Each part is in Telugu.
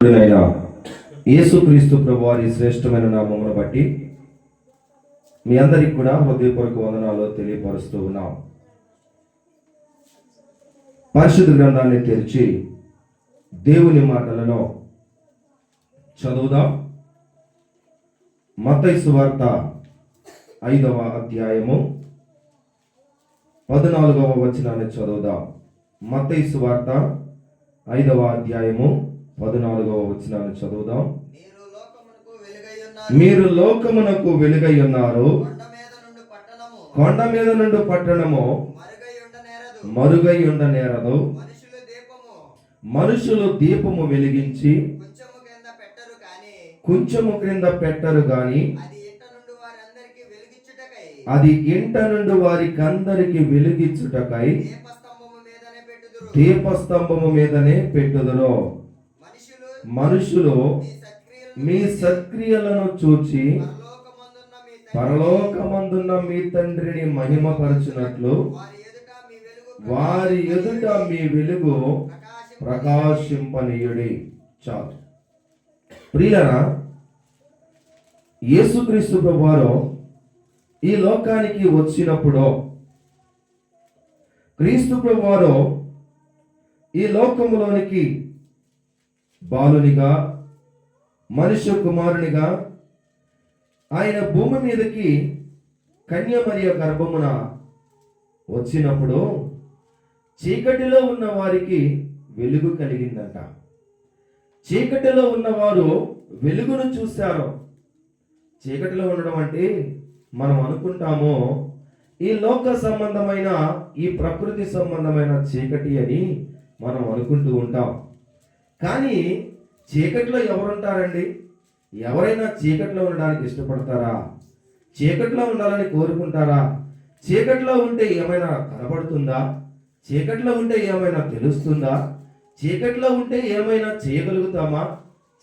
యేసుక్రీస్తు ప్రభువారి శ్రేష్టమైన నామమును బట్టి మీ అందరికి కూడా హృదయపూర్వక వందనాలు తెలియపరుస్తూ ఉన్నాం. పరిశుద్ధ గ్రంథాన్ని తెరిచి దేవుని మాటలను చదువుదాం. మత్తయి సువార్త 5వ అధ్యాయము 14వ వచనాన్ని చదువుదాం. మత్తయి సువార్త 5వ అధ్యాయము 14వ వచనాన్ని చదువుదాం. మీరు లోకమునకు వెలుగై ఉన్నారు. కొండ మీద నుండి పట్టణము మరుగై ఉండనేరదు. మనుషులు దీపము వెలిగించి కొంచెము క్రింద పెట్టరు గాని అది ఇంట నుండి వారికందరికి వెలిగించుటకై దీపస్తంభము మీదనే పెట్టుదురు. మనుషులు మీ సత్క్రియలను చూచి పరలోకమందున్న మీ తండ్రిని మహిమపరచునట్లు వారి ఎదుట మీ వెలుగు ప్రకాశింపనీయుడి. చాలు ప్రియులారా, యేసుక్రీస్తు ప్రభువారు ఈ లోకానికి వచ్చినప్పుడు క్రీస్తు ప్రభువారు ఈ లోకములోనికి బాలునిగా మనుష్య కుమారునిగా ఆయన భూమి మీదకి కన్యమరియ గర్భమున వచ్చినప్పుడు చీకటిలో ఉన్న వారికి వెలుగు కలిగిందంట. చీకటిలో ఉన్నవారు వెలుగును చూశారు. చీకటిలో ఉండడం అంటే మనం అనుకుంటాము ఈ లోక సంబంధమైన ఈ ప్రకృతి సంబంధమైన చీకటి అని మనం అనుకుంటూ ఉంటాం. కానీ చీకట్లో ఎవరుంటారండి? ఎవరైనా చీకట్లో ఉండడానికి ఇష్టపడతారా? చీకట్లో ఉండాలని కోరుకుంటారా? చీకట్లో ఉంటే ఏమైనా కనబడుతుందా? చీకట్లో ఉంటే ఏమైనా తెలుస్తుందా? చీకట్లో ఉంటే ఏమైనా చేయగలుగుతామా?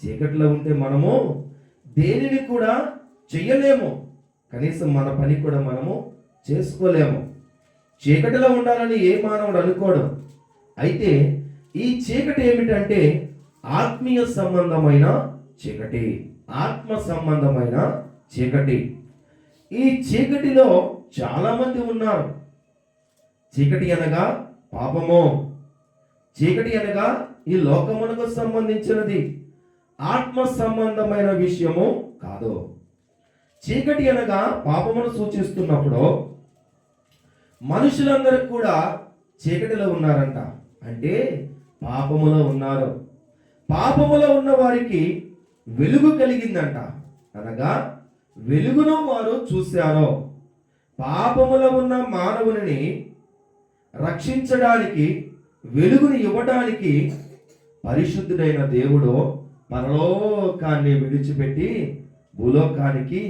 చీకట్లో ఉంటే మనము దేనిని కూడా చెయ్యలేము. కనీసం మన పని కూడా మనము చేసుకోలేము. చీకటిలో ఉండాలని ఏ మానవుడు అనుకోడు. అయితే ఈ చీకటి ఏమిటంటే ఆత్మీయ సంబంధమైన చీకటి, ఆత్మ సంబంధమైన చీకటి. ఈ చీకటిలో చాలా మంది ఉన్నారు. చీకటి అనగా పాపము. చీకటి అనగా ఈ లోకమునకు సంబంధించినది, ఆత్మ సంబంధమైన విషయము కాదు. చీకటి అనగా పాపమును సూచిస్తున్నప్పుడు మనుషులందరూ కూడా చీకటిలో ఉన్నారంట. అంటే పాపములో ఉన్నారు. పాపములో ఉన్న వారికి వెలుగు కలిగిందంట. అనగా వెలుగును వారు చూశారు. పాపములో ఉన్న మానవుని రక్షించడానికి, వెలుగుని ఇవ్వడానికి పరిశుద్ధుడైన దేవుడు పరలోకాన్ని విడిచిపెట్టి భూలోకానికి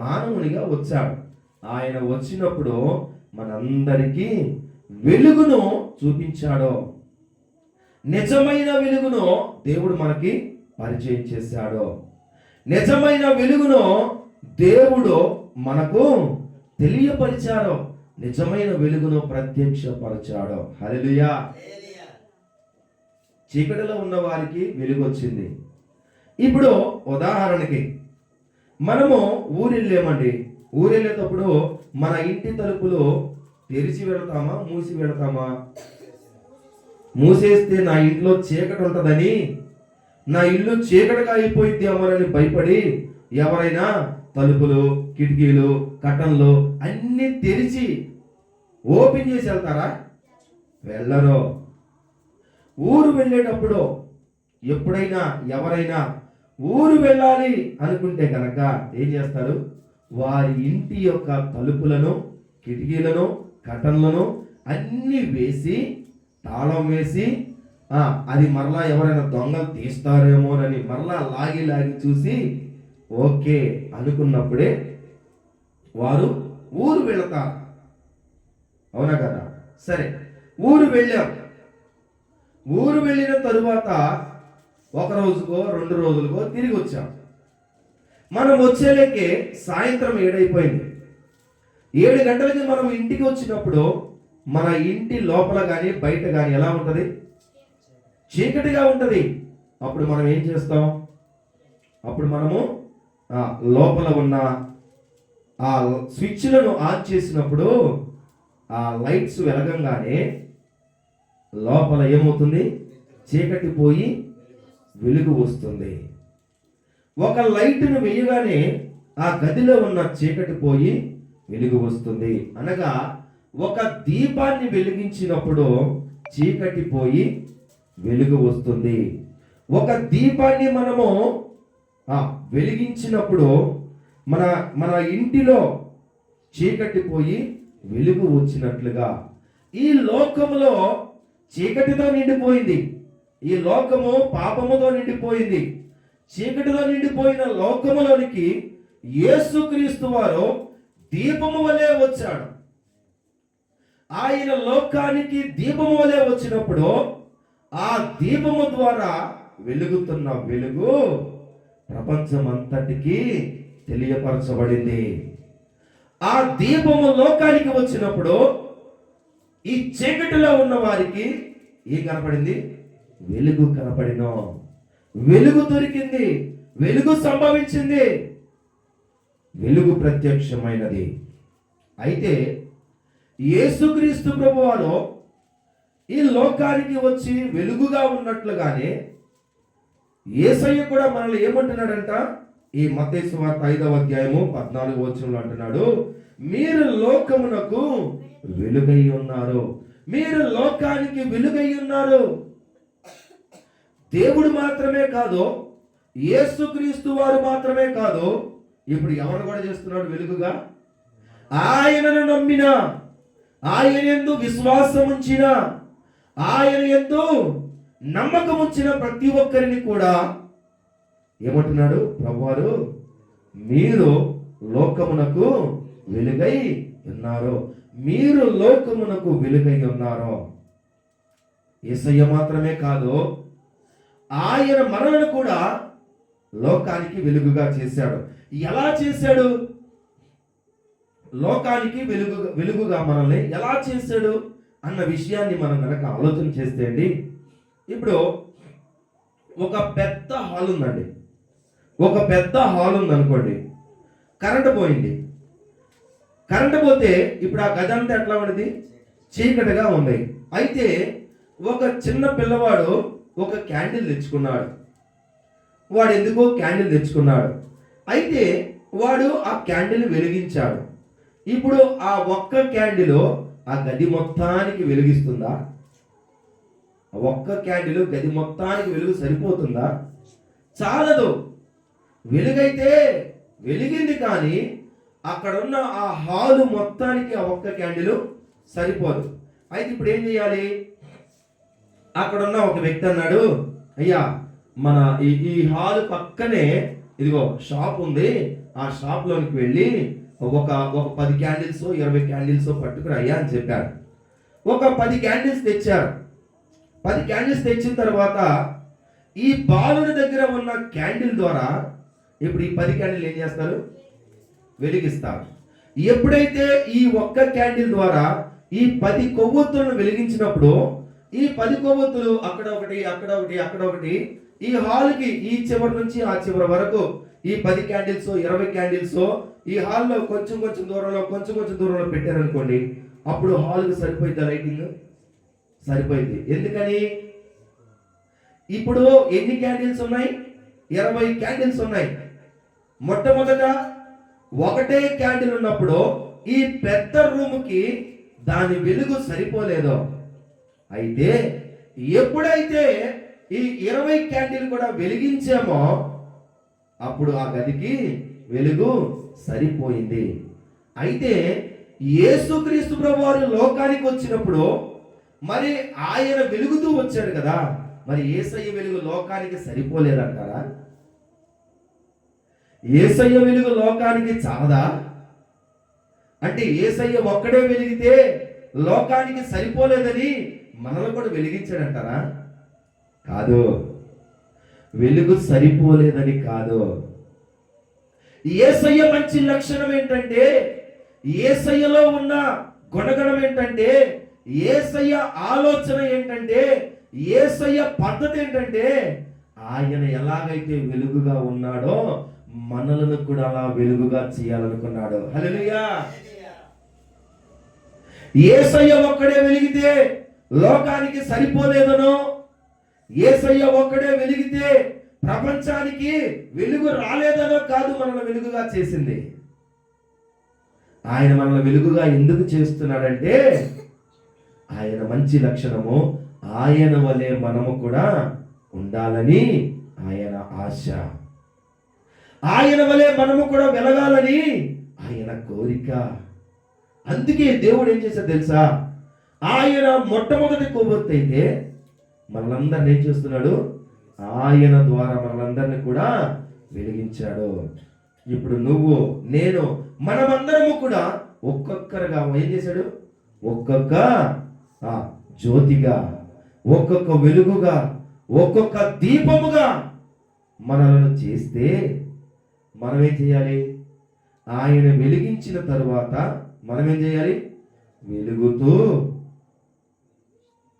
మానవునిగా వచ్చాడు. ఆయన వచ్చినప్పుడు మనందరికీ వెలుగును చూపించాడు. నిజమైన వెలుగును దేవుడు మనకి పరిచయం చేశాడు. నిజమైన వెలుగును దేవుడు మనకు తెలియపరిచాడు. నిజమైన వెలుగును ప్రత్యక్షపరిచాడు. హల్లెలూయా. చీకటిలో ఉన్న వారికి వెలుగు వచ్చింది. ఇప్పుడు ఉదాహరణకి మనము ఊరెళ్ళామండి. ఊరెళ్ళేటప్పుడు మన ఇంటి తలుపులు తెరిచి వెళ్తామా, మూసి వెళ్తామా? మూసేస్తే నా ఇంట్లో చీకటి ఉంటుందని, నా ఇల్లు చీకటిగా అయిపోయిద్దేమోనని భయపడి ఎవరైనా తలుపులు, కిటికీలు, కర్టన్లు అన్నీ తెరిచి ఓపెన్ చేసి వెళ్తారా? వెళ్ళరు. ఊరు వెళ్ళేటప్పుడు ఎప్పుడైనా ఎవరైనా ఊరు వెళ్ళాలి అనుకుంటే కనుక ఏం చేస్తారు? వారి ఇంటి యొక్క తలుపులను, కిటికీలను, కర్టన్లను అన్నీ వేసి తాళం వేసి అది మరలా ఎవరైనా దొంగలు తీస్తారేమోనని మరలా లాగి చూసి ఓకే అనుకున్నప్పుడే వారు ఊరు వెళతారు. అవునా కదా? సరే, ఊరు వెళ్ళాం. ఊరు వెళ్ళిన తరువాత ఒక రోజుకో 2 రోజులకో తిరిగి వచ్చాం. మనం వచ్చేలేకే సాయంత్రం 7 అయిపోయింది. 7 గంటలకి మనం ఇంటికి వచ్చినప్పుడు మన ఇంటి లోపల కానీ బయట కానీ ఎలా ఉంటుంది? చీకటిగా ఉంటది. అప్పుడు మనం ఏం చేస్తాం? అప్పుడు మనము లోపల ఉన్న ఆ స్విచ్లను ఆన్ చేసినప్పుడు ఆ లైట్స్ వెలగంగానే లోపల ఏమవుతుంది? చీకటి పోయి వెలుగు వస్తుంది. ఒక లైట్ను వేయగానే ఆ గదిలో ఉన్న చీకటి పోయి వెలుగు వస్తుంది. అనగా ఒక దీపాన్ని వెలిగించినప్పుడు చీకటి పోయి వెలుగు వస్తుంది. ఒక దీపాన్ని మనము వెలిగించినప్పుడు మన మన ఇంటిలో చీకటి పోయి వెలుగు వచ్చినట్లుగా ఈ లోకములో చీకటితో నిండిపోయింది. ఈ లోకము పాపముతో నిండిపోయింది. చీకటితో నిండిపోయిన లోకములోనికి యేసుక్రీస్తు వారు దీపము వలె వచ్చాడు. ఆయన లోకానికి దీపము వలె వచ్చినప్పుడు ఆ దీపము ద్వారా వెలుగుతున్న వెలుగు ప్రపంచమంతటికి తెలియపరచబడింది. ఆ దీపము లోకానికి వచ్చినప్పుడు ఈ చీకటిలో ఉన్న వారికి ఏం కనపడింది? వెలుగు కనపడిన, వెలుగు దొరికింది, వెలుగు సంభవించింది, వెలుగు ప్రత్యక్షమైనది. అయితే యేసుక్రీస్తు ప్రభువారు ఈ లోకానికి వచ్చి వెలుగుగా ఉన్నట్లుగానే యేసయ్య కూడా మనల్ని ఏమంటున్నాడంట? ఈ మత్తయి సువార్త 5వ అధ్యాయము 14వ వచనంలో అంటున్నాడు, మీరు లోకమునకు వెలుగై ఉన్నారు. మీరు లోకానికి వెలుగై ఉన్నారు. దేవుడు మాత్రమే కాదు, యేసుక్రీస్తు వారు మాత్రమే కాదు, ఇప్పుడు ఎవరు కూడా చేస్తున్నాడు వెలుగుగా? ఆయనను నమ్మిన, ఆయన యందు విశ్వాసం ఉంచిన, ఆయన యందు నమ్మకం ఉంచిన ప్రతి ఒక్కరిని కూడా ఏమంటున్నాడు ప్రభువారు? మీరు లోకమునకు వెలుగై ఉన్నారు. మీరు లోకమునకు వెలుగై ఉన్నారు. యేసయ్య మాత్రమే కాదు, ఆయన మనలను కూడా లోకానికి వెలుగుగా చేశాడు. ఎలా చేశాడు? లోకానికి వెలుగుగా మనల్ని ఎలా చేశాడు అన్న విషయాన్ని మనం కనుక ఆలోచన చేస్తే అండి, ఇప్పుడు ఒక పెద్ద హాల్ ఉందండి. ఒక పెద్ద హాల్ ఉందనుకోండి, కరెంటు పోయింది. కరెంటు పోతే ఇప్పుడు ఆ గది అంతా ఎట్లా ఉన్నది? చీకటిగా ఉంది. అయితే ఒక చిన్న పిల్లవాడు ఒక క్యాండిల్ తెచ్చుకున్నాడు. వాడు ఎందుకో క్యాండిల్ తెచ్చుకున్నాడు. అయితే వాడు ఆ క్యాండిల్ వెలిగించాడు. ఇప్పుడు ఆ ఒక్క క్యాండిల్ ఆ గది మొత్తానికి వెలిగిస్తుందా? ఒక్క క్యాండిల్ గది మొత్తానికి వెలుగు సరిపోతుందా? చాలదు. వెలుగైతే వెలిగింది, కానీ అక్కడున్న ఆ హాలు మొత్తానికి ఆ ఒక్క క్యాండిల్ సరిపోదు. అయితే ఇప్పుడు ఏం చేయాలి? అక్కడున్న ఒక వ్యక్తి అన్నాడు, అయ్యా మన ఈ హాల్ పక్కనే ఇదిగో షాప్ ఉంది, ఆ షాప్ లోనికి వెళ్ళి ఒక 10 క్యాండిల్స్ 20 క్యాండిల్స్ పట్టుకుని అయ్యా అని చెప్పాడు. ఒక 10 క్యాండిల్స్ తెచ్చారు. 10 క్యాండిల్స్ తెచ్చిన తర్వాత ఈ బాలుడి దగ్గర ఉన్న క్యాండిల్ ద్వారా ఇప్పుడు ఈ 10 క్యాండిల్ ఏం చేస్తారు? వెలిగిస్తారు. ఎప్పుడైతే ఈ ఒక్క క్యాండిల్ ద్వారా ఈ 10 కొవ్వొత్తులను వెలిగించినప్పుడు ఈ 10 కొవ్వొత్తులు అక్కడ ఒకటి, అక్కడ ఒకటి, అక్కడ ఒకటి, ఈ హాల్కి ఈ చివరి నుంచి ఆ చివరి వరకు ఈ 10 క్యాండిల్స్ 20 క్యాండిల్స్ ఈ హాల్లో కొంచెం కొంచెం దూరంలో పెట్టారనుకోండి, అప్పుడు హాల్కి సరిపోయిందా? లైటింగ్ సరిపోయింది. ఎందుకని? ఇప్పుడు ఎన్ని క్యాండిల్స్ ఉన్నాయి? 20 క్యాండిల్స్ ఉన్నాయి. మొట్టమొదట ఒకటే క్యాండిల్ ఉన్నప్పుడు ఈ పెద్ద రూమ్కి దాని వెలుగు సరిపోలేదు. అయితే ఎప్పుడైతే ఈ 20 క్యాండిల్ కూడా వెలిగించామో అప్పుడు ఆ గదికి వెలుగు సరిపోయింది. అయితే యేసుక్రీస్తు ప్రభువారు లోకానికి వచ్చినప్పుడు మరి ఆయన వెలుగుతూ వచ్చాడు కదా, మరి యేసయ్య వెలుగు లోకానికి సరిపోలేదంటారా? యేసయ్య వెలుగు లోకానికి చాలదా? అంటే యేసయ్య ఒక్కడే వెలిగితే లోకానికి సరిపోలేదని మనల్ని కూడా వెలిగించాడంటారా? కాదు. వెలుగు సరిపోలేదని కాదు. యేసయ్య మంచి లక్షణం ఏంటంటే, యేసయ్యలో ఉన్న గుణగణం ఏంటంటే, యేసయ్య ఆలోచన ఏంటంటే, యేసయ్య పద్ధతి ఏంటంటే, ఆయన ఎలాగైతే వెలుగుగా ఉన్నాడో మనలను కూడా అలా వెలుగుగా చేయాలనుకున్నాడు. హల్లెలూయా. యేసయ్య ఒక్కడే వెలిగితే లోకానికి సరిపోలేదనో, యేసయ్య ఒక్కడే వెలిగితే ప్రపంచానికి వెలుగు రాలేదనో కాదు మనల్ని వెలుగుగా చేసింది. ఆయన మనల్ని వెలుగుగా ఎందుకు చేస్తున్నాడంటే, ఆయన మంచి లక్షణము, ఆయన వలె మనము కూడా ఉండాలని ఆయన ఆశ, ఆయన వలె మనము కూడా వెలగాలని ఆయన కోరిక. అందుకే దేవుడు ఏం చేశాడు తెలుసా? ఆయన మొట్టమొదటి కొవ్వొత్తి అయితే మనలందరినీ ఏం చేస్తున్నాడు? ఆయన ద్వారా మనలందరినీ కూడా వెలిగించాడు. ఇప్పుడు నువ్వు నేను మనమందరము కూడా ఒక్కొక్కరుగా ఏం చేశాడు? ఒక్కొక్క జ్యోతిగా, ఒక్కొక్క వెలుగుగా, ఒక్కొక్క దీపముగా మనలను చేస్తే మనం ఏం చేయాలి? ఆయన వెలిగించిన తరువాత మనం ఏం చేయాలి? వెలుగుతూ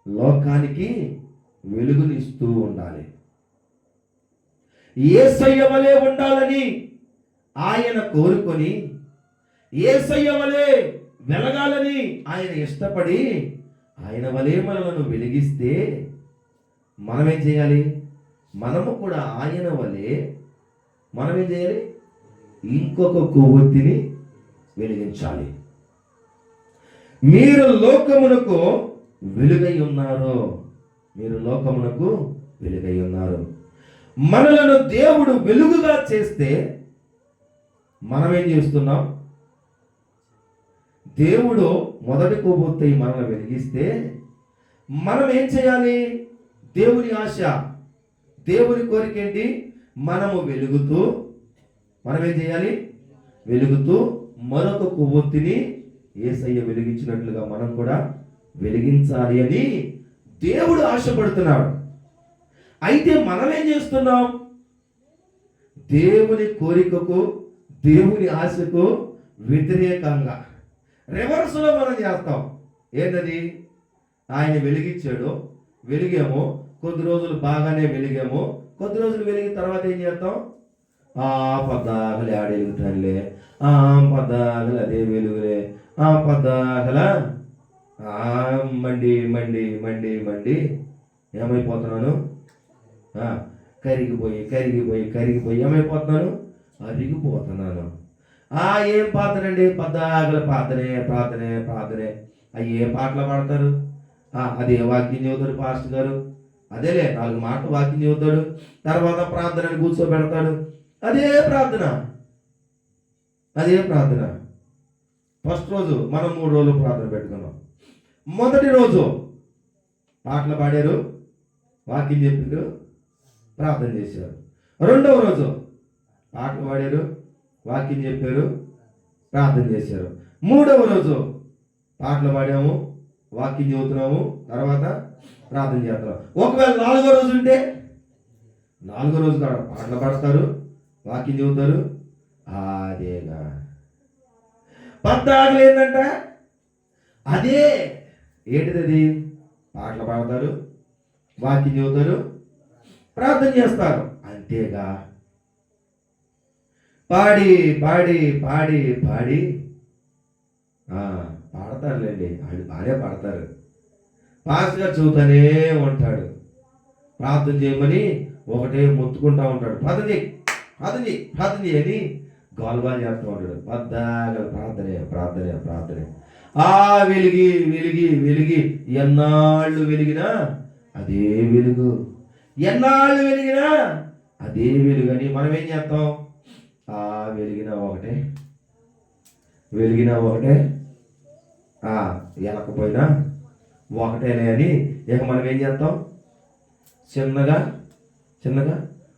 లోకానికి వెలుగునిస్తూ ఉండాలి. యేసయ్య వలె ఉండాలని ఆయన కోరుకొని, యేసయ్య వలె వెలగాలని ఆయన ఇష్టపడి, ఆయన వలె మనలను వెలిగిస్తే మనం ఏం చేయాలి? మనము కూడా ఆయన వలె మనం ఏం చేయాలి? ఇంకొక కొవ్వొత్తిని వెలిగించాలి. మీరు లోకమునకు వెలుగై ఉన్నారు. మీరు లోకమునకు వెలుగై ఉన్నారు. మనలను దేవుడు వెలుగుగా చేస్తే మనం ఏం చేస్తున్నాం? దేవుడు మొదటి కొవ్వొత్తి మనల్ని వెలిగిస్తే మనం ఏం చేయాలి? దేవుని ఆశ, దేవుని కోరిక ఏంటి? మనము వెలుగుతూ మనం ఏం చేయాలి? వెలుగుతూ మరొక కొవ్వొత్తిని యేసయ్య వెలిగించినట్లుగా మనం కూడా వెలిగించాలి అని దేవుడు ఆశపడుతున్నాడు. అయితే మనం ఏం చేస్తున్నాం? దేవుని కోరికకు, దేవుని ఆశకు వ్యతిరేకంగా రివర్స్లో మనం చేస్తాం. ఏంటది? ఆయన వెలిగించాడు, వెలిగాము, కొద్ది రోజులు బాగానే వెలిగాము, కొద్ది రోజులు వెలిగిన తర్వాత ఏం చేస్తాం? పద్దాకలే ఆడ వెలుగుతానులే, పద్దాకలు అదే వెలుగులే, పద్దాకల మండి మండి మండి మండి ఏమైపోతున్నాను? కరిగిపోయి కరిగిపోయి కరిగిపోయి ఏమైపోతున్నాను? అరిగిపోతున్నాను. ఏం పాత్రండి? పద్దాకల ప్రార్థనే ప్రార్థనే ప్రార్థనే. ఏం పాటలు పాడతారు? అదే వాక్యం చదువుతాడు పాస్టర్ గారు, అదేలే 4 మాటలు వాక్యం చదువుతాడు, తర్వాత ప్రార్థనని కూర్చోబెడతాడు. అదే ప్రార్థన, అదే ప్రార్థన. ఫస్ట్ రోజు మనం 3 రోజులు ప్రార్థన పెట్టుకున్నాం. మొదటి రోజు పాటలు పాడారు, వాక్యం చెప్పిండ్రు, ప్రార్థన చేశారు. రెండవ రోజు పాటలు పాడారు, వాక్యం చెప్పారు, ప్రార్థన చేశారు. మూడవ రోజు పాటలు పాడాము, వాక్యం చదువుతున్నాము, తర్వాత ప్రార్థన చేస్తున్నాం. ఒకవేళ 4వ రోజు ఉంటే 4వ రోజు కాడ పాటలు పాడతారు, వాక్యం చదువుతారు. అదేగా పద్దాకలు ఏంటంట? అదే ఏంటిది? పాటలు పాడతారు, వాక్యం చదువుతారు, ప్రార్థన చేస్తారు. అంతేగా పాడి పాడి పాడి పాడి పాడతారులేండి, వాళ్ళు బాగా పాడతారు. పాస్గా చూతూనే ఉంటాడు, ప్రార్థన చేయమని ఒకటే మొత్తుకుంటా ఉంటాడు. ప్రార్థన చేయి ప్రార్థన చేయి ప్రార్థన చేయి అని గోల్బాల్ చేస్తూ ఉంటాడు. పద్దాకలు ప్రార్థనే ప్రార్థనే ప్రార్థనే. వెలిగి వెలిగి వెలిగి ఎన్నాళ్ళు వెలిగినా అదే వెలుగు, ఎన్నాళ్ళు వెలిగినా అదే వెలుగని మనం ఏం చేస్తాం? వెలిగినా ఒకటే, వెలిగినా ఒకటే, వెనకపోయినా ఒకటేనే అని ఇక మనం ఏం చేస్తాం? చిన్నగా చిన్నగా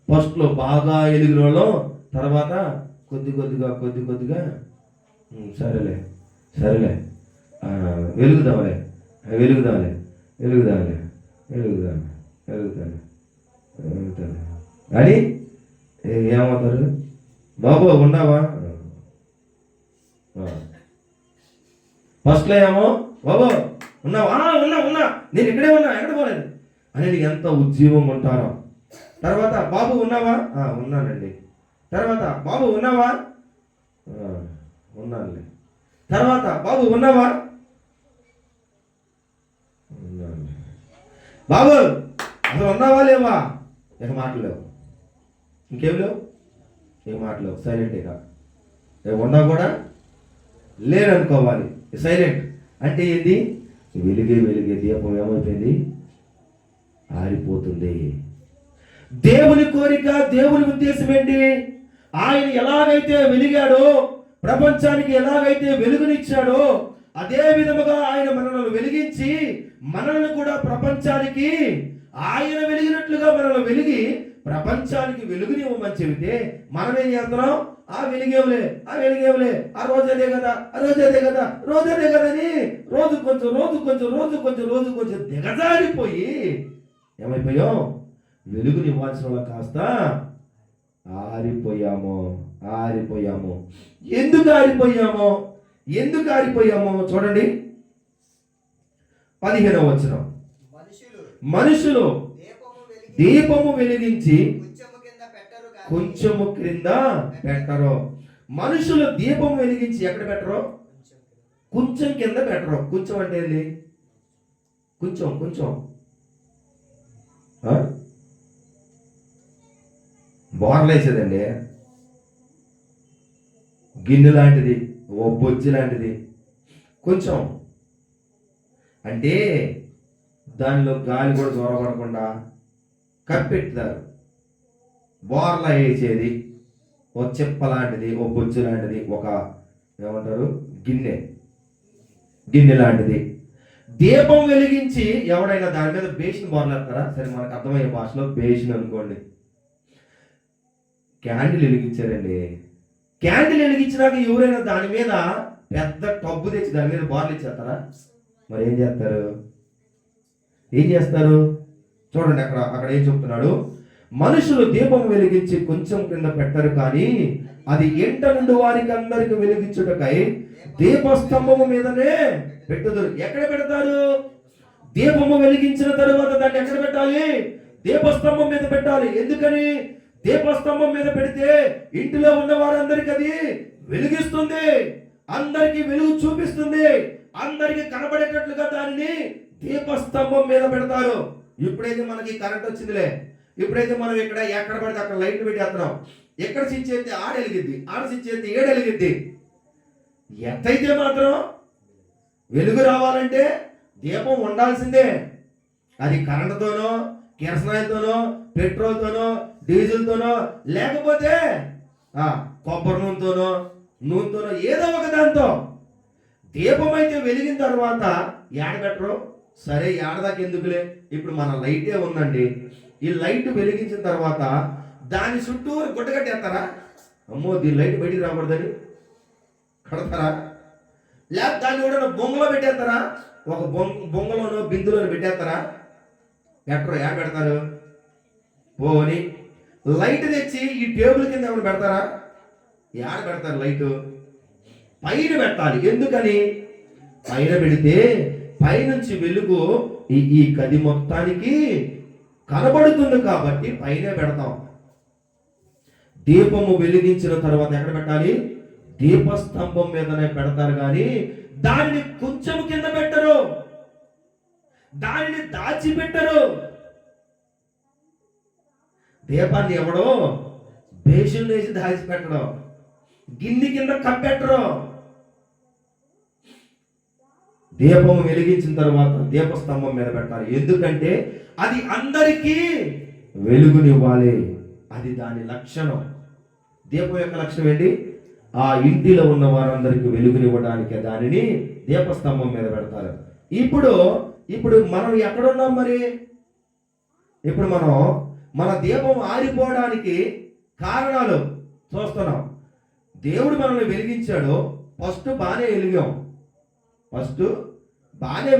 ఫస్ట్లో బాగా వెలిగిన వాళ్ళం, తర్వాత కొద్ది కొద్దిగా కొద్ది కొద్దిగా సరేలే సరేలే వెలుగుదాంలే వెలుగుదాంలే వెలుగుదాంలే వెలుగుదాం వెలుగుతాను వెలుగుతాను అని ఏమవుతారు? బాబు ఉన్నావా? ఫస్ట్లో ఏమో బాబు ఉన్నావా? ఉన్నా ఉన్నా నేను ఇక్కడే ఉన్నా, ఎక్కడ పోలేదు అని ఎంత ఉద్యోగం ఉంటారో. తర్వాత బాబు ఉన్నావా? ఉన్నానండి. తర్వాత బాబు ఉన్నావా? ఉన్నానులే. తర్వాత బాబు ఉన్నావా? ఉన్నాను. బాబు అసలు ఉన్నావా లేవా? ఇక మాటలేవు, ఇంకేం లేవు, ఇక మాటలేవు, సైలెంట్. ఇక ఉన్నా కూడా లేరనుకోవాలి, సైలెంట్. అంటే ఏంటి? వెలిగే వెలిగే దీపం ఏమైపోయింది? ఆరిపోతుంది. దేవుని కోరిక, దేవుని ఉద్దేశం ఏంటి? ఆయన ఎలాగైతే వెలిగాడో, ప్రపంచానికి ఎలాగైతే వెలుగునిచ్చాడో, అదే విధముగా ఆయన మనల్ని వెలిగించి మనల్ని కూడా ప్రపంచానికి ఆయన వెలిగినట్లుగా మనల్ని వెలిగి ప్రపంచానికి వెలుగునివ్వమని చెబితే మనం ఏం చేస్తున్నాం? వెలిగేవులే, వెలిగేవులే, రోజు అదే కదా, రోజు అదే కదా, రోజు అదే కదని రోజు కొంచెం రోజు కొంచెం రోజు కొంచెం రోజు కొంచెం దిగజారిపోయి ఏమైపోయాం? వెలుగుని ఇవ్వాల్సిన వాళ్ళ కాస్త ఆరిపోయాము. ఎందుకు ఆరిపోయామో చూడండి. 15వ వచనం. మనుషులు దీపము వెలిగించి కొంచెము క్రింద పెట్టరు. మనుషులు దీపం వెలిగించి ఎక్కడ పెట్టరు? కొంచెం కింద పెట్టరు. కొంచెం అంటే ఏంటి? కొంచెం బోర్లేసేదండి, గిన్నె లాంటిది, ఓ బొజ్జి లాంటిది. కొంచెం అంటే దానిలో గాలి కూడా దూరపడకుండా కప్పెట్టుతారు. బోర్లా వేసేది ఓ చెప్ప లాంటిది, ఓ బొజ్జు లాంటిది, ఒక ఏమంటారు గిన్నె లాంటిది. దీపం వెలిగించి ఎవడైనా దాని మీద బేషన్ బోర్లేస్తారా? సరే, మనకు అర్థమయ్యే భాషలో బేషన్ అనుకోండి. క్యాండిల్ వెలిగించారండి. క్యాండిల్ వెలిగించినాక ఎవరైనా దాని మీద పెద్ద టబ్బు తెచ్చి దాని మీద బోర్లు ఇచ్చేస్తారా? మరి ఏం చేస్తారు? చూడండి, అక్కడ ఏం చెప్తున్నాడు? మనుషులు దీపం వెలిగించి కొంచెం కింద పెట్టరు, కానీ అది ఎంట నుండి వారికి అందరికి వెలిగించుటకై దీపస్తంభము మీదనే పెట్టుదురు. ఎక్కడ పెడతారు? దీపము వెలిగించిన తరువాత దాన్ని ఎక్కడ పెట్టాలి? దీపస్తంభం మీద పెట్టాలి. ఎందుకని? దీపస్తంభం మీద పెడితే ఇంటిలో ఉన్న వారందరికీ అది వెలిగిస్తుంది, అందరికీ వెలుగు చూపిస్తుంది, అందరికీ కనబడేటట్లుగా దానిని దీపస్తంభం మీద పెడతారు. ఇప్పుడైతే మనకి కరెంట్ వచ్చిందిలే, ఇప్పుడైతే మనం ఎక్కడ పడితే అక్కడ లైట్ పెట్టేస్తున్నాం. ఎక్కడ స్విచ్ అయితే ఆడ వెలిగిద్ది, ఆడ స్విచ్ అయితే ఏడు వెలిగిద్ది. ఎంతైతే మాత్రం వెలుగు రావాలంటే దీపం ఉండాల్సిందే. అది కరెంటుతోనో, కిరసనాయిలతోనో, పెట్రోల్తోనో, డీజిల్తోనో, లేకపోతే కొబ్బరి నూనెతోనో ఏదో ఒక దాంతో. దీపం అయితే వెలిగిన తర్వాత ఏడ పెట్టరు. సరే, ఏడదాకా ఎందుకులే, ఇప్పుడు మన లైటే ఉందండి. ఈ లైట్ వెలిగించిన తర్వాత దాని చుట్టూ గుడ్డ కట్టేస్తారా? అమ్మో, దీని లైట్ బయటికి రాకూడదని కడతారా? లేకపోతే దాన్ని కూడా బొంగలో పెట్టేస్తారా? ఒక బొంగలోనో బిందులోనో పెట్టేస్తారా? పెట్టరు. ఏడ పెడతారు? పోని లైట్ తెచ్చి ఈ టేబుల్ కింద ఎవరు పెడతారా? ఏడ పెడతారు? లైట్ పైన పెట్టాలి. ఎందుకని? పైన పెడితే పైనుంచి వెలుగు ఈ గది మొత్తానికి కనబడుతుంది కాబట్టి పైన పెడతాం. దీపము వెలిగించిన తర్వాత ఎక్కడ పెట్టాలి? దీపస్తంభం మీదనే పెడతారు, కానీ దానిని కొంచెం కింద పెట్టరు, దానిని దాచిపెట్టరు. దీపాన్ని ఎవడో బేషన్ వేసి దాచిపెట్టడం, గిన్నె కింద కప్పెట్టరు. దీపము వెలిగించిన తర్వాత దీపస్తంభం మీద పెట్టాలి. ఎందుకంటే అది అందరికీ వెలుగునివ్వాలి. అది దాని లక్షణం. దీపం యొక్క లక్షణం ఏంటి? ఆ ఇంటిలో ఉన్న వారందరికీ వెలుగునివ్వడానికి దానిని దీపస్తంభం మీద పెడతారు. ఇప్పుడు మనం ఎక్కడున్నాం? మరి ఇప్పుడు మన దీపం ఆరిపోవడానికి కారణాలు చూస్తున్నాం. దేవుడు మనల్ని వెలిగించాడు. ఫస్ట్ బాగానే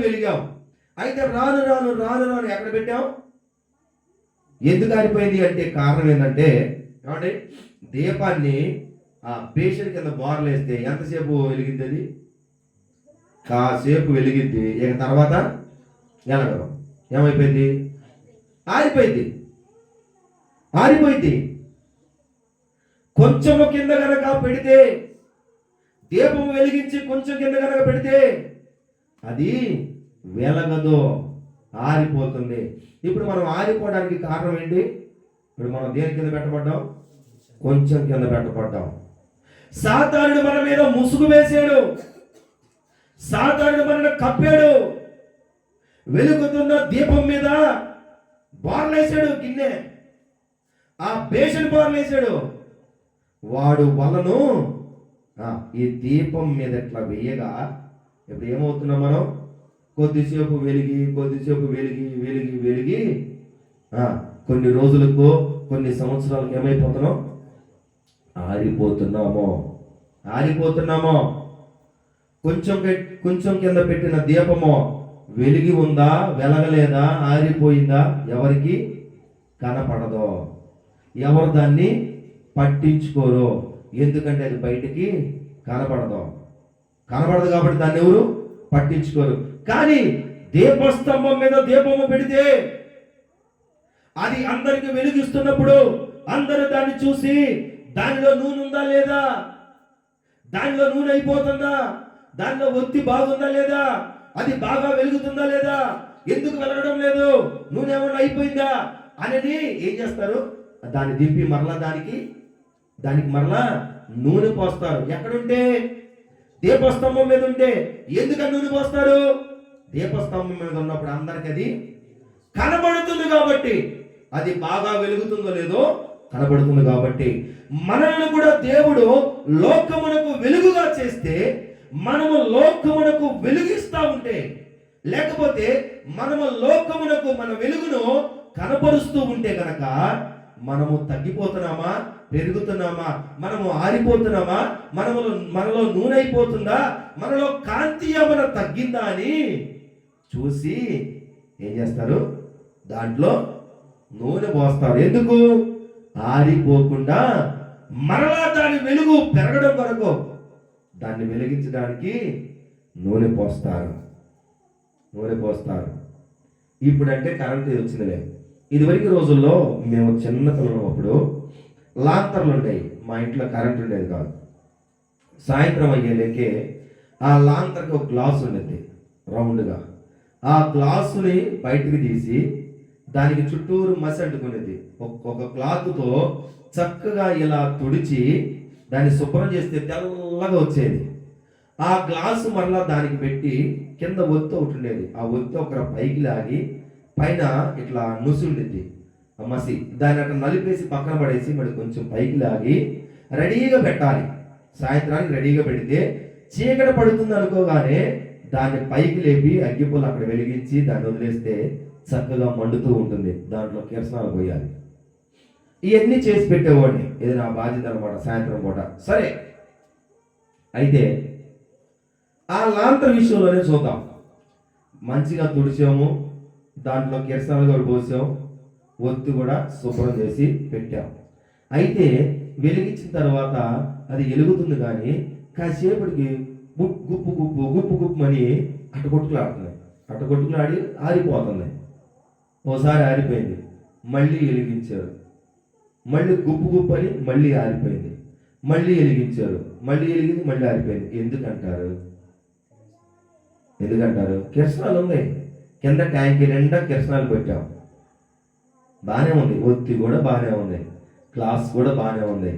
వెలిగాం. అయితే రాను రాను ఎక్కడ పెట్టాం? ఎందుకు ఆరిపోయింది అంటే కారణం ఏంటంటే, కాబట్టి దీపాన్ని బేషన్ కింద బోర్లు వేస్తే ఎంతసేపు వెలిగిద్ది? అది కాసేపు వెలిగిద్ది. ఇక తర్వాత ఎలాగో ఏమైపోయింది? ఆరిపోయింది. ఆరిపోయింది. కొంచెము కింద గనక పెడితే, దీపం వెలిగించి కొంచెం కింద గనక పెడితే అది వెలగదు, ఆరిపోతుంది. ఇప్పుడు మనం ఆరిపోవడానికి కారణం ఏంటి? ఇప్పుడు మనం దేని కింద పెట్టబడ్డాం? కొంచెం కింద పెట్టబడ్డాం. సాతానుడు మన మీద ముసుగు వేసాడు, సాతానుడు మనల్ని కప్పాడు, వెలుగుతున్న దీపం మీద బార్లేసాడు, గిన్నె ఆ బేషన్ బార్లేసాడు. వాడు వలను ఈ దీపం మీద ఇట్లా వేయగా ఇప్పుడు ఏమవుతున్నాం మనం? కొద్దిసేపు వెలిగి కొద్దిసేపు వెలిగి వెలిగి వెలిగి కొన్ని రోజులకు కొన్ని సంవత్సరాలకు ఏమైపోతున్నాం? ఆరిపోతున్నామో. కొంచెం కింద పెట్టిన దీపము వెలిగి ఉందా, వెలగలేదా, ఆరిపోయిందా ఎవరికి కనపడదో, ఎవరు దాన్ని పట్టించుకోరు. ఎందుకంటే అది బయటికి కనపడదు కాబట్టి దాన్ని ఎవరు పట్టించుకోరు. కానీ దీపస్తంభం మీద దీపము పెడితే అది అందరికి వెలిగిస్తున్నప్పుడు అందరూ దాన్ని చూసి దానిలో నూనె ఉందా లేదా, దానిలో నూనె అయిపోతుందా, దానిలో ఒత్తి బాగుందా లేదా, అది బాగా వెలుగుతుందా లేదా, ఎందుకు వెలగడం లేదు, నూనె ఏమన్నా అయిపోయిందా అనేది ఏం చేస్తారు? దాన్ని దింపి మరలా దానికి మరలా నూనె పోస్తారు. ఎక్కడుంటే? దీపస్తంభం మీద ఉంటే. ఎందుకని నూనె పోస్తారు? దీపస్తంభం మీద ఉన్నప్పుడు అందరికి అది కనబడుతుంది కాబట్టి, అది బాగా వెలుగుతుందో లేదో కనబడుతుంది కాబట్టి. మనల్ని కూడా దేవుడు లోకమునకు వెలుగుగా చేస్తే మనము లోకమునకు వెలుగిస్తా ఉంటే, లేకపోతే మనము లోకమునకు మన వెలుగును కనపరుస్తూ ఉంటే గనక మనము తగ్గిపోతున్నామా, పెరుగుతున్నామా, మనము ఆరిపోతున్నామా, మనలో నూనె అయిపోతుందా, మనలో కాంతి ఏమైనా తగ్గిందా అని చూసి ఏం చేస్తారు? దాంట్లో నూనె పోస్తారు. ఎందుకు? ఆరిపోకుండా మరలా దాని వెలుగు పెరగడం కొరకు, దాన్ని వెలిగించడానికి నూనె పోస్తారు. ఇప్పుడంటే కరెంట్ వచ్చిందిలే. ఇదివరకు రోజుల్లో మేము చిన్నపిల్లలు ఉన్నప్పుడు లాంతర్లు ఉండేవి. మా ఇంట్లో కరెంట్ ఉండేది కాదు. సాయంత్రం అయ్యేలేకే ఆ లాంతర్కి ఒక గ్లాస్ ఉండేది రౌండ్గా. ఆ గ్లాసుని బయటకు తీసి దానికి చుట్టూరు మసి అంటుకునేది. ఒక క్లాత్తో చక్కగా ఇలా తుడిచి దాన్ని శుభ్రం చేస్తే తెల్లగా వచ్చేది. ఆ గ్లాసు మరలా దానికి పెట్టి కింద ఒత్తి ఒకటి ఉండేది. ఆ ఒత్తి ఒక పైకి లాగి పైన ఇట్లా నుసి ఉండేది మసి. దాన్ని అట్లా నలిపేసి పక్కన పడేసి మరి కొంచెం పైకి లాగి రెడీగా పెట్టాలి. సాయంత్రానికి రెడీగా పెడితే చీకటి పడుతుంది అనుకోగానే దాన్ని పైకి లేపి అగ్గిపుల్లు అక్కడ వెలిగించి దాన్ని వదిలేస్తే చక్కగా మండుతూ ఉంటుంది. దాంట్లో కిరసనాలు పోయాలి. ఇవన్నీ చేసి పెట్టేవాడిని. ఇది నా బాధ్యత అనమాట సాయంత్రం పూట. సరే, అయితే ఆ లాంతర్ విషయంలోనే చూద్దాం. మంచిగా తుడిచాము, దాంట్లో కిరసనాలు కూడా పోసాం, ఒత్తి కూడా శుభ్రం చేసి పెట్టాం. అయితే వెలిగించిన తర్వాత అది వెలుగుతుంది, కానీ కాసేపటికి గుప్పు గుప్పు అని అట్టకొట్టుకులాడి ఆరిపోతుంది. ఓసారి ఆరిపోయింది, మళ్ళీ వెలిగించారు, మళ్ళీ గుప్పు అని మళ్ళీ ఆరిపోయింది, మళ్ళీ వెలిగించారు, మళ్ళీ వెలిగింది, మళ్ళీ ఆరిపోయింది. ఎందుకంటారు? కిరసనాలు ఉన్నాయి కింద, ట్యాంకీ నిండా కిరసనాలు పెట్టాం, బాగానే ఉంది, ఒత్తి కూడా బాగానే ఉంది, గ్లాస్ కూడా బాగానే ఉంది,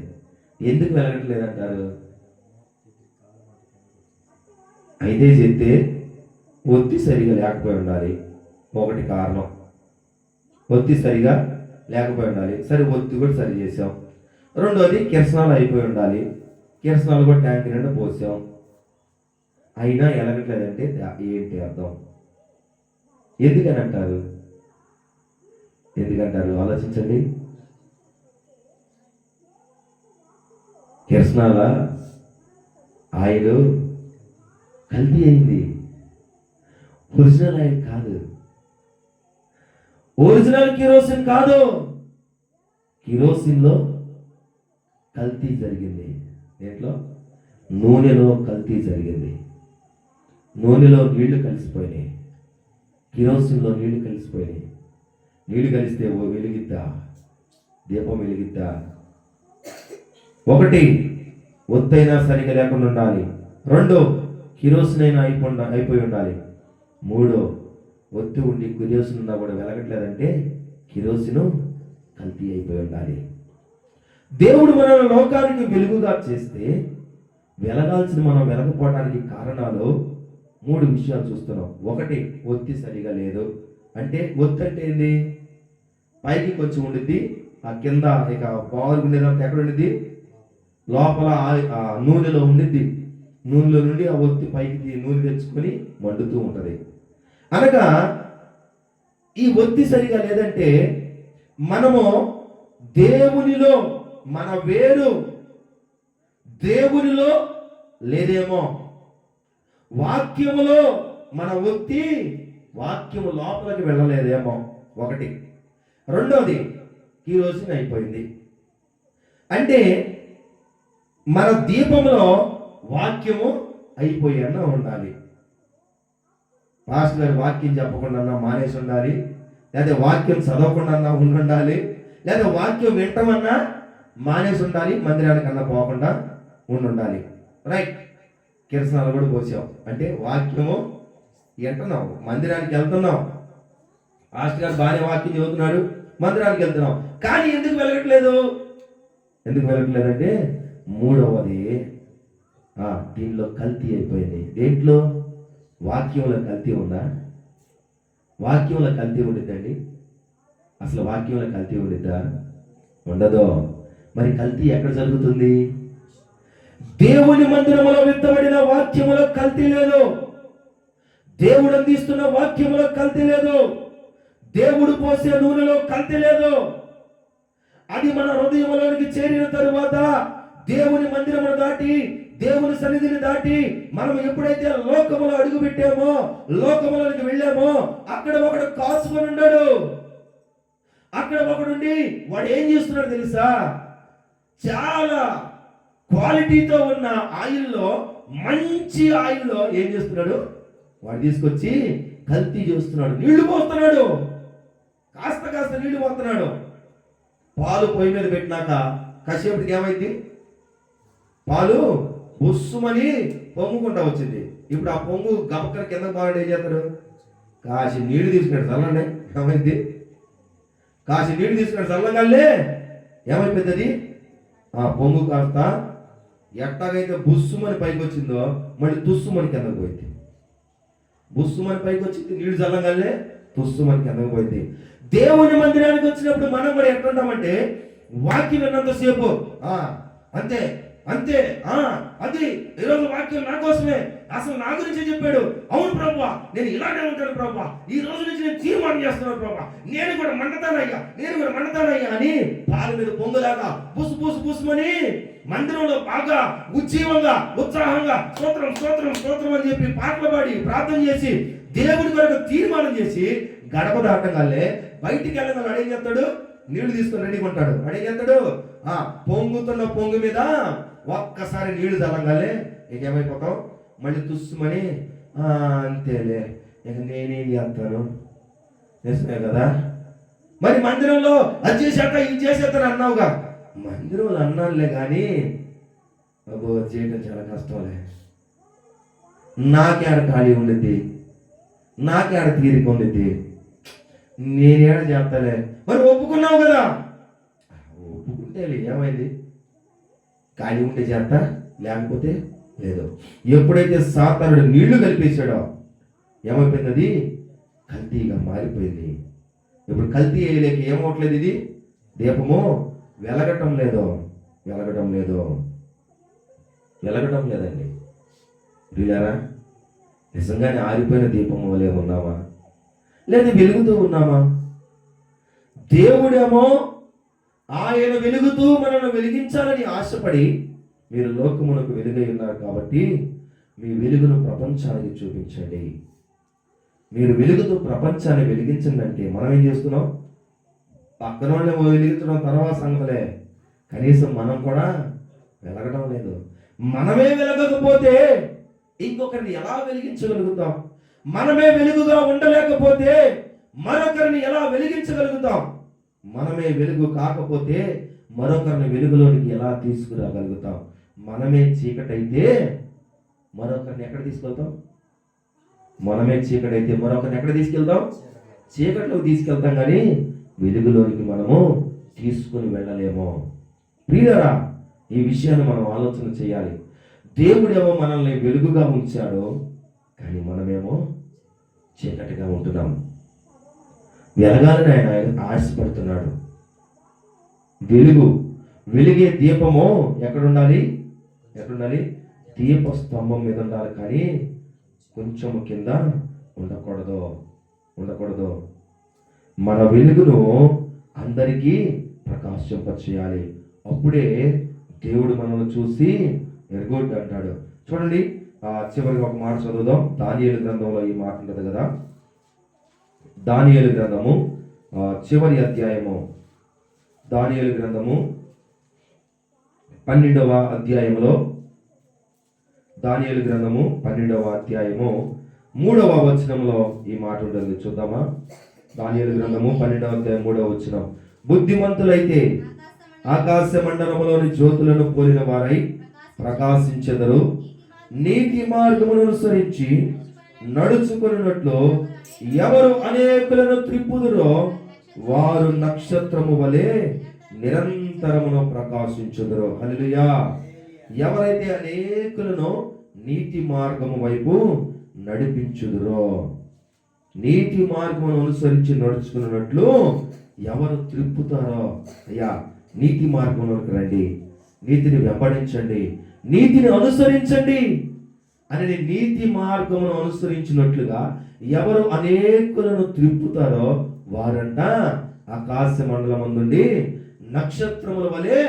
ఎందుకు వెలగట్లేదంటారు? అయితే చెప్తే ఒత్తి సరిగా లేకపోయి ఉండాలి, ఒకటి కారణం. ఒత్తి సరిగా లేకపోయి ఉండాలి. సరే, ఒత్తి కూడా సరి చేసాం. రెండోది కిరసనాలు అయిపోయి ఉండాలి, కిరసనాలు కూడా ట్యాంక్ నిండా పోసాం, అయినా ఎలగట్లేదంటే ఏంటి అర్థం? ఎందుకంటారు? ఆలోచించండి. కిరసనాల ఆయిల్ కల్తీ అయింది, ఒరిజినల్ ఆయిల్ కాదు, ఒరిజినల్ కిరోసిన్ కాదు, కిరోసిన్లో కల్తీ జరిగింది. దేంట్లో? నూనెలో కల్తీ జరిగింది. నూనెలో నీళ్లు కలిసిపోయినాయి, కిరోసిన్లో నీళ్లు కలిసిపోయినాయి. నీళ్లు కలిస్తే ఓ వెలిగిద్దా? దీపం వెలిగిద్దా? ఒకటి, ఒత్తైనా సరిగా లేకుండా ఉండాలి. 2, కిరోసినైనా అయిపోయి ఉండాలి. 3, ఒత్తి ఉండి కిరోసిన్ ఉన్నా కూడా వెలగట్లేదంటే కిరోసిను కల్తీ అయిపోయి ఉండాలి. దేవుడు మన లోకానికి వెలుగుగా చేస్తే వెలగాల్సిన మనం వెలగపోవడానికి కారణాలు 3 విషయాలు చూస్తున్నాం. 1, ఒత్తి సరిగా లేదు. అంటే ఒత్తి అంటే ఏంది? పైకి కొంచెం ఉండిద్ది, ఆ కింద ఇక బాగా ఉండేదంతా ఎక్కడ ఉండిద్ది? లోపల నూనెలో ఉండిద్ది. నూనెలో నుండి ఆ ఒత్తి పైకి నూనె తెచ్చుకొని మండుతూ ఉంటుంది. అనగా ఈ ఒత్తి సరిగా లేదంటే మనము దేవునిలో, మన వేరు దేవునిలో లేదేమో. వాక్యములో మన ఒత్తి వాక్యము లోపలికి వెళ్ళలేదేమో. 1. 2, కిరోసిన్ అయిపోయింది. అంటే మన దీపంలో వాక్యము అయిపోయన్నా ఉండాలి. పాస్టర్ గారు వాక్యం చెప్పకుండా మానేసి ఉండాలి, లేదా వాక్యం చదవకుండా ఉండాలి, లేదా వాక్యం వింటమన్నా మానేసి ఉండాలి, మందిరానికన్నా పోకుండా ఉండాలి. రైట్. కిరసనాలు కూడా పోసాం. అంటే వాక్యము వింటున్నావు, మందిరానికి వెళ్తున్నావు. పాస్టర్ గారు బాగానే వాక్యం చదువుతున్నాడు, మందిరానికి వెళ్తున్నాం. కానీ ఎందుకు వెలగట్లేదు? ఎందుకు వెలగట్లేదంటే 3వది, దీనిలో కల్తీ అయిపోయింది. దేంట్లో? వాక్యంలో కల్తీ ఉందా? వాక్యంలో కల్తీ ఉండిద్దండి? అసలు వాక్యంలో కల్తీ ఉండిద్దా? ఉండదు. మరి కల్తీ ఎక్కడ జరుగుతుంది? దేవుని మందిరములో విత్తబడిన వాక్యములో కల్తీ లేదు. దేవుడు అందిస్తున్న వాక్యములో కల్తీ లేదు. దేవుడు పోసే నూనెలో కల్తీ లేదు. అది మన హృదయంలోనికి చేరిన తరువాత దేవుని మందిరమును దాటి, దేవుని సన్నిధిని దాటి మనం ఎప్పుడైతే లోకములో అడుగు పెట్టామో, లోకములోనికి వెళ్ళామో, అక్కడ ఒకడు కాసుకొని ఉన్నాడు. అక్కడ ఒకడుండి వాడు ఏం చేస్తున్నాడు తెలుసా? చాలా క్వాలిటీతో ఉన్న ఆయిల్లో, మంచి ఆయిల్లో ఏం చేస్తున్నాడు? వాడు తీసుకొచ్చి కల్తీ చేస్తున్నాడు. నీళ్లు పోస్తున్నాడు, కాస్త నీళ్లు పోతున్నాడు. పాలు పొయ్యి మీద పెట్టినాక కాసేపటికి ఏమైంది? పాలు బొస్సుమని పొంగుకుంటా వచ్చింది. ఇప్పుడు ఆ పొంగు గబక్కర కింద బాగా ఏం చేస్తాడు? కాసి నీళ్లు తీసుకున్నాడు చల్లండి. ఏమైంది? కాసి నీళ్లు తీసుకున్నాడు చల్లంగానే ఏమైపోయింది? అది ఆ పొంగు కాస్త ఎట్టాగైతే బుస్సుమని పైకి వచ్చిందో మళ్ళీ తుస్సుమని కిందకు పోయింది. బుస్సుమని పైకి వచ్చింది, నీళ్లు చల్లంగానే తుస్సుమని కిందకు పోయింది. దేవుని మందిరానికి వచ్చినప్పుడు మనం కూడా ఎట్లుంటామంటే, వాక్యం విన్నంతసేపు అంతే అంతే, అది ఈరోజు వాక్యం నా కోసమే, అసలు నా గురించే చెప్పాడు. అవును ప్రభువా, నేను ఇలాగే ఉంటాను ప్రభువా, ఈ రోజు నుంచి నేను తీర్మానం చేస్తున్నాను ప్రభువా, నేను కూడా మండతానయ్యా అని పాల మీద పొంగులాగా బుసుమని మందిరంలో బాగా ఉజ్జీవంగా, ఉత్సాహంగా స్తోత్రం అని చెప్పి పాటలు పాడి ప్రార్థన చేసి దేవుడి కొరకు తీర్మానం చేసి గడప దాటగానే బయటికి వెళ్ళగానే అడిగి చేస్తాడు, నీళ్లు తీసుకొని రెడీగా ఉంటాడు. అడిగి చేస్తాడు, పొంగుతున్న పొంగు మీద ఒక్కసారి నీళ్లు చల్లంగానే ఏమైపోతాం? మళ్ళీ తుస్సుమని అంతేలే, ఇక నేనేం చేస్తాను, నిజమే కదా. మరి మందిరంలో అది చేశాక ఇది చేసేస్తాను అన్నావుగా. మందిరంలో అన్నానులే కానీ అబ్బో చేయడం చాలా కష్టంలే, నాకేడ ఖాళీ ఉండిద్ది, నాకేడ తీరిక ఉండిద్ది, నేనేడ చేస్తాలే. మరి ఒప్పుకున్నావు కదా, ఒప్పుకుంటే ఏమైంది? ఖాళీ ఉంటే చేస్తా, లేకపోతే లేదు. ఎప్పుడైతే సాతానుడు నీళ్లు కలిపేశాడో ఏమైపోయింది? అది కల్తీగా మారిపోయింది. ఇప్పుడు కల్తీ వేయలేక ఏమవట్లేదు, ఇది దీపము వెలగటం లేదండి. ప్రియులారా, నిజంగానే ఆరిపోయిన దీపం వలె ఉన్నామా, లేదా వెలుగుతూ ఉన్నామా? దేవుడేమో ఆయన వెలుగుతూ మనల్ని వెలిగించాలని ఆశపడి, మీరు లోకమునకు వెలుగై ఉన్నారు కాబట్టి మీ వెలుగును ప్రపంచానికి చూపించండి. మీరు వెలుగుతూ ప్రపంచాన్ని వెలిగించండి. మనం ఏం చేస్తున్నాం? పక్కన వాళ్ళని వెలిగించడం తర్వాత సంగతులే, కనీసం మనం కూడా వెలగడం లేదు. మనమే వెలగకపోతే ఇంకొకరిని ఎలా వెలిగించగలుగుతాం? మనమే వెలుగుగా ఉండలేకపోతే మరొకరిని ఎలా వెలిగించగలుగుతాం? మనమే వెలుగు కాకపోతే మరొకరిని వెలుగులోనికి ఎలా తీసుకురాగలుగుతాం? మనమే చీకటైతే మరొకరిని ఎక్కడ తీసుకెళ్తాం? మనమే చీకటైతే మరొకరిని ఎక్కడ తీసుకెళ్తాం? చీకట్లోకి తీసుకెళ్తాం, కానీ వెలుగులోనికి మనము తీసుకుని వెళ్ళలేమో. ప్రియులారా, ఈ విషయాన్ని మనం ఆలోచన చేయాలి. దేవుడేమో మనల్ని వెలుగుగా ఉంచాడు, కానీ మనమేమో చీకటిగా ఉంటున్నాం. వెలగాలని ఆయన ఆశపడుతున్నాడు. వెలిగే దీపము ఎక్కడుండాలి? దీప స్తంభం మీద ఉండాలి, కానీ కొంచెము కింద ఉండకూడదు. మన వెలుగును అందరికీ ప్రకాశింపచేయాలి. అప్పుడే దేవుడు మనల్ని చూసి ఎరగొట్టు అంటాడు. చూడండి, చివరికి ఒక మాట చదువుదాం. దానియేలు గ్రంథంలో ఈ మాట ఉంటుంది కదా. దానియేలు గ్రంథము చివరి అధ్యాయము, దానియేలు గ్రంథము 12వ అధ్యాయములో, దానియేలు గ్రంథము 12వ అధ్యాయము 3వ వచనంలో ఈ మాట ఉంటుంది. చూద్దామా? దానియేలు గ్రంథము 12వ అధ్యాయం 3వ వచనం. బుద్ధిమంతులైతే ఆకాశ మండలములోని జ్యోతులను పోలిన వారై ప్రకాశించెదరు. నీతి మార్గమును అనుసరించి నడుచుకున్నట్లు ఎవరు అనేకులను త్రిప్పుదురో వారు నక్షత్రము వలె నిరంతరమును ప్రకాశించుదురు. హల్లెలూయా. ఎవరైతే అనేకులను నీతి మార్గము వైపు నడిపించుదురో, నీతి మార్గమును అనుసరించి నడుచుకున్నట్లు ఎవరు త్రిప్పుతారో, అయ్యా నీతి మార్గంలోకి రండి, నీతిని వెంబడించండి, నీతిని అనుసరించండి అని నీతి మార్గమును అనుసరించినట్లుగా ఎవరు అనేకులను త్రిప్పుతారో వారంట ఆకాశ మండలమందుండి నక్షత్రముల వలె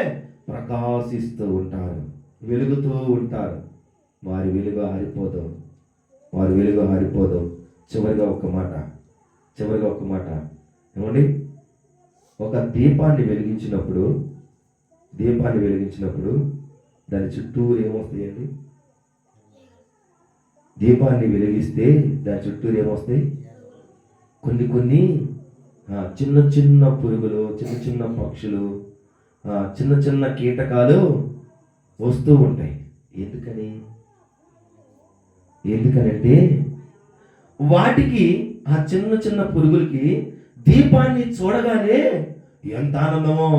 ప్రకాశిస్తూ ఉంటారు, వెలుగుతూ ఉంటారు. వారి వెలుగు ఆరిపోదు. చివరిగా ఒక మాట ఏమండి? ఒక దీపాన్ని వెలిగించినప్పుడు దాని చుట్టూరు ఏమొస్తాయండి? దీపాన్ని వెలిగిస్తే దాని చుట్టూరు ఏమొస్తాయి? కొన్ని చిన్న పురుగులు, చిన్న పక్షులు, చిన్న కీటకాలు వస్తూ ఉంటాయి. ఎందుకనంటే వాటికి, ఆ చిన్న పురుగులకి దీపాన్ని చూడగానే ఎంత ఆనందమో,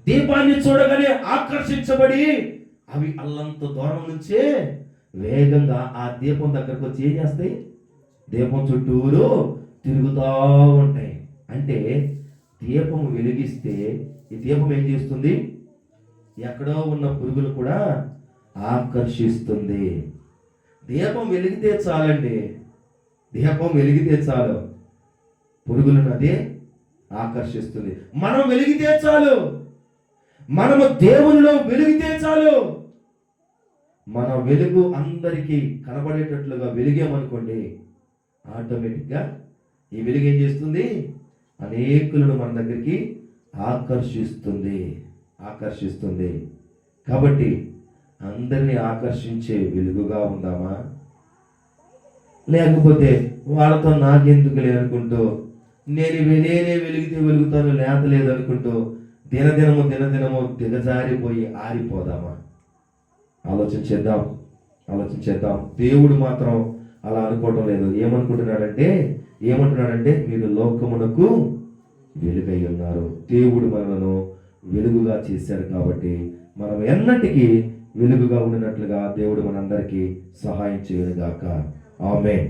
దీపాన్ని చూడగానే ఆకర్షించబడి అవి అల్లంత దూరం నుంచే వేగంగా ఆ దీపం దగ్గరకు వచ్చి ఏం చేస్తాయి? దీపం చుట్టూరు తిరుగుతూ ఉంటాయి. అంటే దీపం వెలిగిస్తే ఈ దీపం ఏం చేస్తుంది? ఎక్కడో ఉన్న పురుగులు కూడా ఆకర్షిస్తుంది. దీపం వెలిగితే చాలండి, దీపం వెలిగితే చాలు, పురుగులను అదే ఆకర్షిస్తుంది. మనం వెలిగితే చాలు, మనము దేవునిలో వెలిగితే చాలు, మన వెలుగు అందరికీ కనబడేటట్లుగా వెలిగామనుకోండి, ఆటోమేటిక్గా ఈ వెలుగు ఏం చేస్తుంది? అనేకులను మన దగ్గరికి ఆకర్షిస్తుంది. కాబట్టి అందరినీ ఆకర్షించే వెలుగుగా ఉందామా? లేకపోతే వాళ్ళతో నాకెందుకులే అనుకుంటూ, నేనే వెలిగితే వెలుగుతాను, లేత లేదనుకుంటూ దినదినము దిగజారిపోయి ఆరిపోదామా? ఆలోచన చేద్దాం. దేవుడు మాత్రం అలా అనుకోవటం లేదు. ఏమంటున్నాడంటే మీరు లోకమునకు వెలుగై ఉన్నారు. దేవుడు మనలను వెలుగుగా చేశాడు. కాబట్టి మనం ఎన్నటికీ వెలుగుగా ఉండినట్లుగా దేవుడు మనందరికీ సహాయం చేయనుగాక. ఆమేన్.